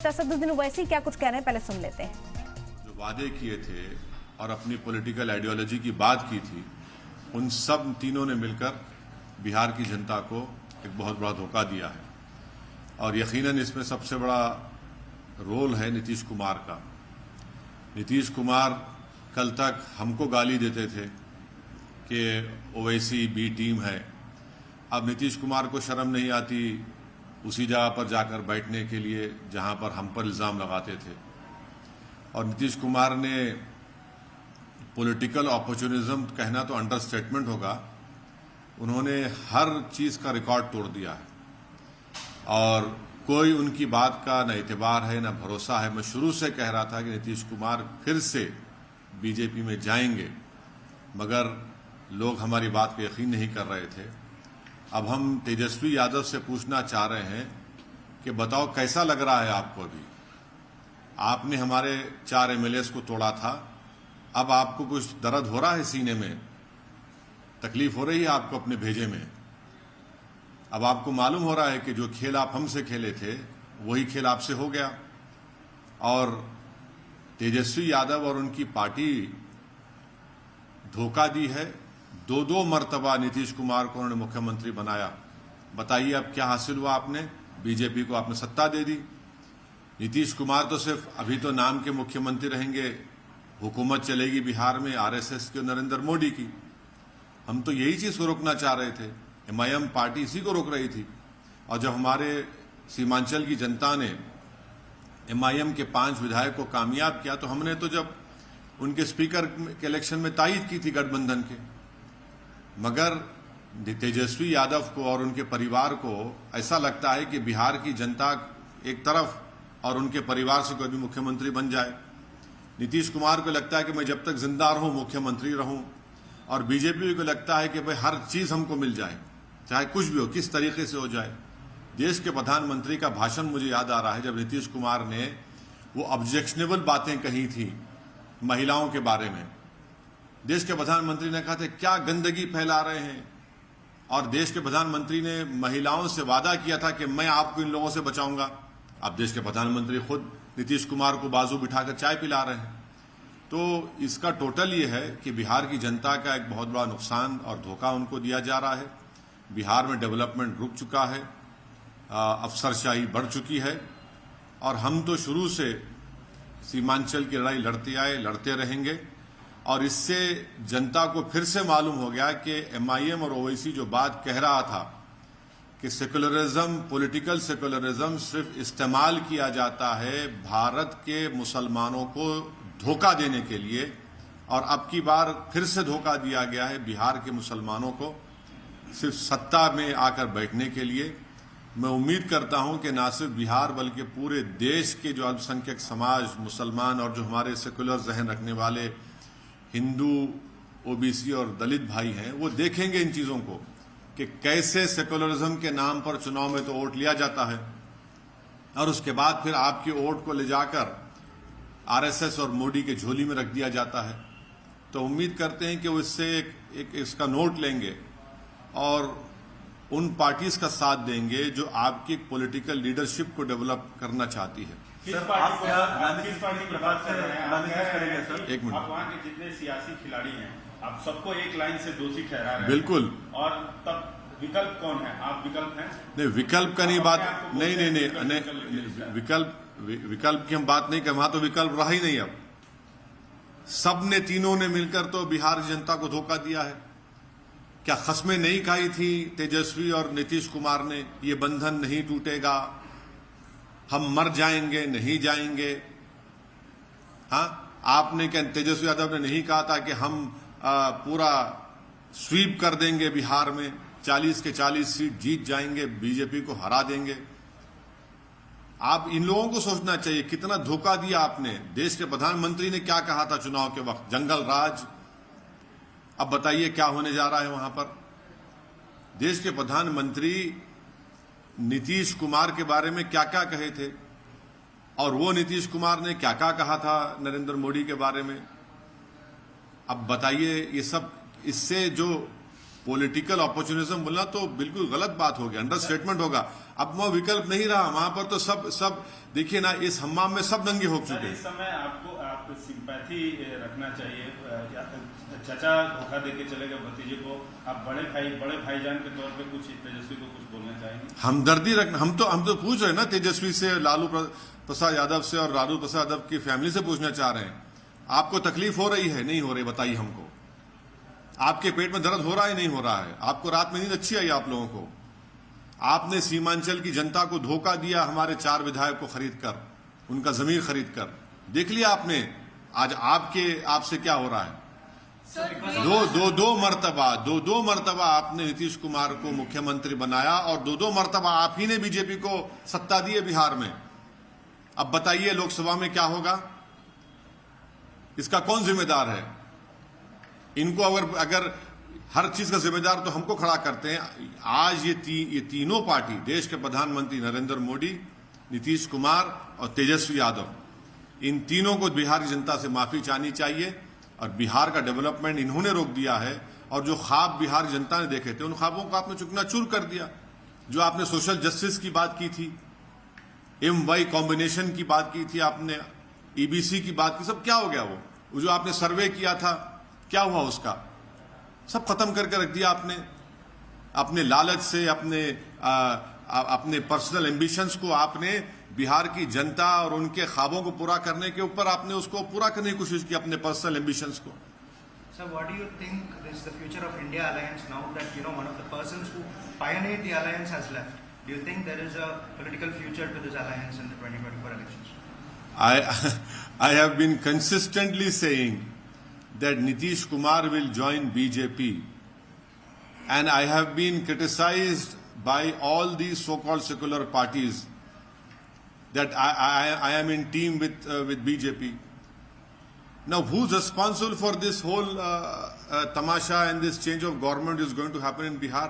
असदुद्दीन ओवैसी क्या कुछ कह रहे हैं, पहले सुन लेते हैं। जो वादे किए थे और अपनी पॉलिटिकल आइडियोलॉजी की बात की थी, उन सब तीनों ने मिलकर बिहार की जनता को एक बहुत बड़ा धोखा दिया है। और यकीनन इसमें सबसे बड़ा रोल है नीतीश कुमार का। नीतीश कुमार कल तक हमको गाली देते थे कि ओवैसी बी टीम है। अब नीतीश कुमार को शर्म नहीं आती उसी जगह पर जाकर बैठने के लिए जहां पर हम पर इल्जाम लगाते थे। और नीतीश कुमार ने पॉलिटिकल अपॉर्चुनिज्म कहना तो अंडरस्टेटमेंट होगा, उन्होंने हर चीज का रिकॉर्ड तोड़ दिया है और कोई उनकी बात का न एतबार है न भरोसा है। मैं शुरू से कह रहा था कि नीतीश कुमार फिर से बीजेपी में जाएंगे, मगर लोग हमारी बात पर यकीन नहीं कर रहे थे। अब हम तेजस्वी यादव से पूछना चाह रहे हैं कि बताओ कैसा लग रहा है आपको। अभी आपने हमारे 4 एमएलएस को तोड़ा था, अब आपको कुछ दर्द हो रहा है सीने में, तकलीफ हो रही है आपको अपने भेजे में। अब आपको मालूम हो रहा है कि जो खेल आप हमसे खेले थे वही खेल आपसे हो गया। और तेजस्वी यादव और उनकी पार्टी धोखा दी है। 2 मर्तबा नीतीश कुमार को उन्होंने मुख्यमंत्री बनाया। बताइए अब क्या हासिल हुआ आपने? बीजेपी को आपने सत्ता दे दी। नीतीश कुमार तो सिर्फ अभी तो नाम के मुख्यमंत्री रहेंगे, हुकूमत चलेगी बिहार में आरएसएस की, नरेंद्र मोदी की। हम तो यही चीज को रोकना चाह रहे थे। एमआईएम पार्टी इसी को रोक रही थी। और जब हमारे सीमांचल की जनता ने एमआईएम के 5 विधायक को कामयाब किया, तो हमने तो जब उनके स्पीकर के इलेक्शन में तायद की थी गठबंधन के। मगर तेजस्वी यादव को और उनके परिवार को ऐसा लगता है कि बिहार की जनता एक तरफ और उनके परिवार से कोई भी मुख्यमंत्री बन जाए। नीतीश कुमार को लगता है कि मैं जब तक जिंदा रहूं मुख्यमंत्री रहूं, और बीजेपी को लगता है कि भाई हर चीज हमको मिल जाए, चाहे कुछ भी हो, किस तरीके से हो जाए। देश के प्रधानमंत्री का भाषण मुझे याद आ रहा है, जब नीतीश कुमार ने वो ऑब्जेक्शनेबल बातें कही थी महिलाओं के बारे में। देश के प्रधानमंत्री ने कहा था क्या गंदगी फैला रहे हैं, और देश के प्रधानमंत्री ने महिलाओं से वादा किया था कि मैं आपको इन लोगों से बचाऊंगा। अब देश के प्रधानमंत्री खुद नीतीश कुमार को बाजू बिठाकर चाय पिला रहे हैं। तो इसका टोटल ये है कि बिहार की जनता का एक बहुत बड़ा नुकसान और धोखा उनको दिया जा रहा है। बिहार में डेवलपमेंट रुक चुका है, अफसरशाही बढ़ चुकी है, और हम तो शुरू से सीमांचल की लड़ाई लड़ते आए, लड़ते रहेंगे। और इससे जनता को फिर से मालूम हो गया कि एमआईएम और ओवैसी जो बात कह रहा था कि सेकुलरिज्म, पॉलिटिकल सेकुलरिज्म सिर्फ इस्तेमाल किया जाता है भारत के मुसलमानों को धोखा देने के लिए, और अब की बार फिर से धोखा दिया गया है बिहार के मुसलमानों को सिर्फ सत्ता में आकर बैठने के लिए। मैं उम्मीद करता हूं कि न सिर्फ बिहार बल्कि पूरे देश के जो अल्पसंख्यक समाज, मुसलमान और जो हमारे सेकुलर जहन रखने वाले हिंदू, ओबीसी और दलित भाई हैं, वो देखेंगे इन चीजों को कि कैसे सेकुलरिज्म के नाम पर चुनाव में तो वोट लिया जाता है और उसके बाद फिर आपकी वोट को ले जाकर आरएसएस और मोदी के झोली में रख दिया जाता है। तो उम्मीद करते हैं कि वो इससे एक इसका नोट लेंगे और उन पार्टीज का साथ देंगे जो आपकी पॉलिटिकल लीडरशिप को डेवलप करना चाहती है। सर, आप किस पार्टी की बात कर रहे हैं? सर, एक मिनट। आप वहाँ के जितने सियासी खिलाड़ी हैं, आप सबको एक लाइन से दोषी ठहरा रहे हैं। बिल्कुल। और तब विकल्प कौन है? आप विकल्प हैं? नहीं, विकल्प का नहीं बात, नहीं, विकल्प की हम बात नहीं कर, वहां तो विकल्प रहा ही नहीं। अब सब ने, तीनों ने मिलकर तो बिहार की जनता को धोखा दिया है। क्या खस्में नहीं खाई थी तेजस्वी और नीतीश कुमार ने? ये बंधन नहीं टूटेगा, हम मर जाएंगे, नहीं जाएंगे। हाँ, आपने क्या, तेजस्वी यादव ने नहीं कहा था कि हम पूरा स्वीप कर देंगे बिहार में, 40 के 40 सीट जीत जाएंगे, बीजेपी को हरा देंगे। आप इन लोगों को सोचना चाहिए कितना धोखा दिया आपने। देश के प्रधानमंत्री ने क्या कहा था चुनाव के वक्त? जंगल राज। अब बताइए क्या होने जा रहा है वहां पर। देश के प्रधानमंत्री नीतीश कुमार के बारे में क्या क्या कहे थे, और वो नीतीश कुमार ने क्या क्या कहा था नरेंद्र मोदी के बारे में। अब बताइए, ये सब, इससे जो पॉलिटिकल अपॉर्चुनिज्म बोलना तो बिल्कुल गलत बात हो गया, अंडर स्टेटमेंट होगा। अब वह विकल्प नहीं रहा, वहां पर तो सब देखिए ना, इस हम्माम में सब दंगे हो चुके हैं। इस समय आप सिंपैथी रखना चाहिए। चाचा धोखा देके चले गए भतीजे को, आप बड़े भाईजान के तौर पे कुछ तेजस्वी को कुछ बोलना चाहेंगे? हमदर्दी रखना, हम तो पूछ रहे हैं ना तेजस्वी से, लालू प्रसाद यादव से और लालू प्रसाद यादव की फैमिली से पूछना चाह रहे हैं, आपको तकलीफ हो रही है नहीं हो रही, बताइए हमको। आपके पेट में दर्द हो रहा है नहीं हो रहा है? आपको रात में नींद अच्छी आई आप लोगों को? आपने सीमांचल की जनता को धोखा दिया, हमारे 4 विधायक को खरीद कर, उनका जमीर खरीद कर। देख लिया आपने आज आपसे क्या हो रहा है। दो मर्तबा आपने नीतीश कुमार को मुख्यमंत्री बनाया और दो मर्तबा आप ही ने बीजेपी को सत्ता दी है बिहार में। अब बताइए लोकसभा में क्या होगा, इसका कौन जिम्मेदार है? इनको अगर हर चीज का जिम्मेदार तो हमको खड़ा करते हैं। आज ये तीनों पार्टी, देश के प्रधानमंत्री नरेंद्र मोदी, नीतीश कुमार और तेजस्वी यादव, इन तीनों को बिहार की जनता से माफी चाहनी चाहिए। और बिहार का डेवलपमेंट इन्होंने रोक दिया है, और जो ख्वाब बिहार की जनता ने देखे थे उन ख्वाबों को आपने चुकनाचूर कर दिया। जो आपने सोशल जस्टिस की बात की थी, MY कॉम्बिनेशन की बात की थी आपने, EBC की बात की, सब क्या हो गया? वो जो आपने सर्वे किया था क्या हुआ उसका? सब खत्म करके रख दिया आपने। अपने लालच से, अपने पर्सनल एम्बिशंस को आपने बिहार की जनता और उनके ख्वाबों को पूरा करने के ऊपर आपने उसको पूरा करने की कोशिश की, अपने पर्सनल एम्बिशंस को। So what do you think is the future of India Alliance now that one of the persons who pioneered the alliance has left? Do you think there is a political future to this alliance in the 2024 elections? I have been consistently saying that Nitish Kumar will join BJP, and I have been criticized by all these so-called secular parties that I am in team with BJP. Now, who's responsible for this whole tamasha and this change of government is going to happen in Bihar?